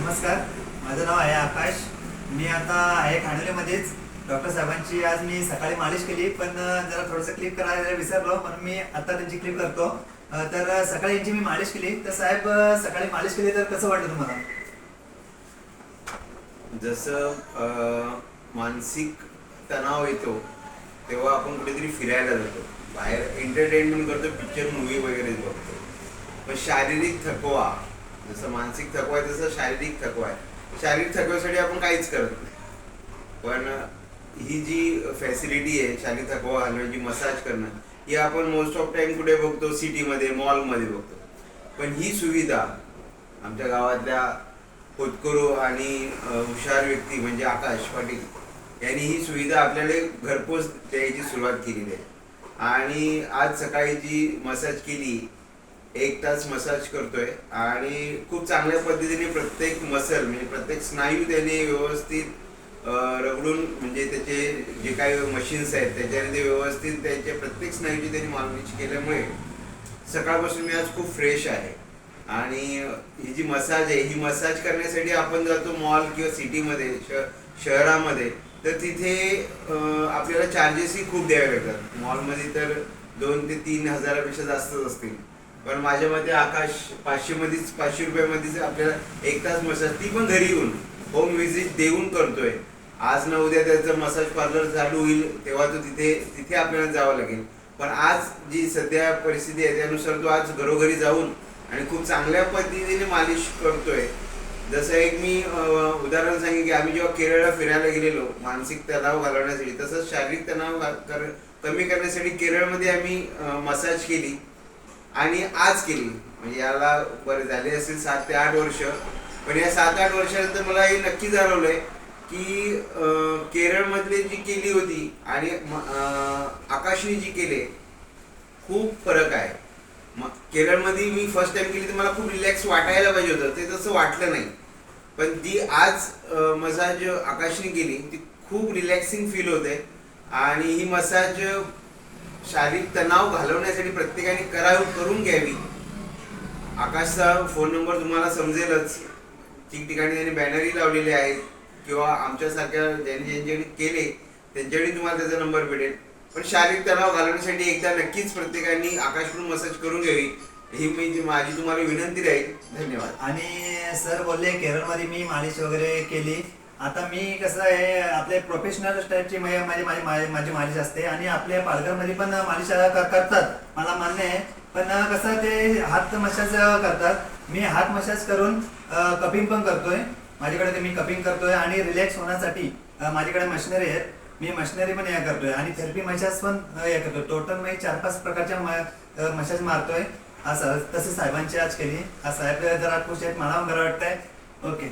नमस्कार, माझं नाव आहे आकाश. मी आता आहे खानोलीमध्येच. डॉक्टर साहेबांची आज मी सकाळी मालिश केली, पण जरा थोडंसं क्लिप करायला विसरलो, म्हणून मी आता त्यांची क्लिप करतो. तर सकाळी यांची मी मालिश केली. तर साहेब, सकाळी मालिश केली तर कसं वाटलं तुम्हाला? जसं मानसिक तणाव येतो तेव्हा आपण कुठेतरी फिरायला जातो, बाहेर एंटरटेनमेंट करतो, पिक्चर मूवी वगैरे बघतो. पण शारीरिक थकवा, जसं मानसिक थकवा आहे तसं शारीरिक थकवा आहे. शारीरिक थकव्यासाठी आपण काहीच करत नाही, पण ही जी फॅसिलिटी आहे शारीरिक थकवा घालण्याची, मसाज करणं, ही आपण मोस्ट ऑफ टाइम कुठे बघतो? सिटीमध्ये, मॉलमध्ये बघतो. पण ही सुविधा आमच्या गावातल्या होतकरू आणि हुशार व्यक्ती म्हणजे आकाश पाटील यांनी ही सुविधा आपल्याला घरपोच द्यायची सुरुवात केलेली आहे. आणि आज सकाळी जी मसाज केली, 1 तास मसाज करतोय आणि खूप चांगल्या पद्धतीने प्रत्येक मसल म्हणजे प्रत्येक स्नायू त्याने व्यवस्थित रगडून, म्हणजे त्याचे जे काही मशीन्स आहेत त्याच्याने ते व्यवस्थित त्यांच्या प्रत्येक स्नायूची त्यांनी मालिश केल्यामुळे सकाळपासून मी आज खूप फ्रेश आहे. आणि ही जी मसाज आहे, ही मसाज करण्यासाठी आपण जातो मॉल किंवा सिटीमध्ये, शहरामध्ये, तर तिथे आपल्याला चार्जेसही खूप द्यावे लागतात. मॉलमध्ये तर 2 ते 3 हजारापेक्षा जास्तच असतील. पण माझ्या मते आकाश 500 रुपयामध्येच आपल्याला 1 तास मसाज, ती पण घरी येऊन होम व्हिजिट देऊन करतोय. आज ना उद्या त्याचं मसाज पार्लर चालू होईल तेव्हा तो तिथे आपल्याला जावं लागेल. पण आज जी सध्या परिस्थिती आहे त्यानुसार तो आज घरोघरी जाऊन आणि खूप चांगल्या पद्धतीने मालिश करतोय. जसं एक मी उदाहरण सांगेन की आम्ही जेव्हा केरळला फिरायला गेलेलो मानसिक तणाव घालवण्यासाठी, तसंच शारीरिक तणाव कमी करण्यासाठी केरळमध्ये आम्ही मसाज केली आणि आज केली. म्हणजे याला बरे झाले असेल 7 ते 8 वर्ष. पण या 7-8 वर्षानंतर मला हे नक्की जाणवलंय की केरळमधले जी केली होती आणि आकाशने जी केली, खूप फरक आहे. केरळमध्ये मी फर्स्ट टाइम केली तर मला खूप रिलॅक्स वाटायला पाहिजे होतं, ते तसं वाटलं नाही. पण ती आज मसाज आकाशने केली, ती खूप रिलॅक्सिंग फील होते. आणि ही मसाज शारीरिक तणाव घालवण्यासाठी प्रत्येकाने करून घ्यावी. आकाशचा फोन नंबर तुम्हाला समजेलच, ठिकठिकाणी त्यांनी बॅनरही लावलेले आहेत, किंवा आमच्यासारख्या ज्यांनी केले त्यांच्याकडे तुम्हाला त्याचा नंबर भेटेल. पण शारीरिक तणाव घालवण्यासाठी एकदा नक्कीच प्रत्येकाने आकाशकडून मसाज करून घ्यावी, ही माझी तुम्हाला विनंती राहील. धन्यवाद. आणि सर बोलले केरळमध्ये मी मालिश वगैरे केली. आता मी कसं आहे, आपले प्रोफेशनल टाईपची माझी मालिश असते आणि आपल्या पालघरमध्ये पण मालिश करतात, मला मान्य आहे. पण कसं ते हात मसाज करतात, मी हात मसाज करून कपिंग पण करतोय. माझ्याकडे मी कपिंग करतोय आणि रिलॅक्स होण्यासाठी माझ्याकडे मशिनरी आहेत, मी मशिनरी पण हे करतोय आणि थेरपी मसाज पण हे करतोय. टोटल मी 4-5 प्रकारच्या मसाज मारतोय. असं तसं साहेबांची आज केली. आज साहेब जरा खुश आहेत, मला बरं वाटतंय. ओके.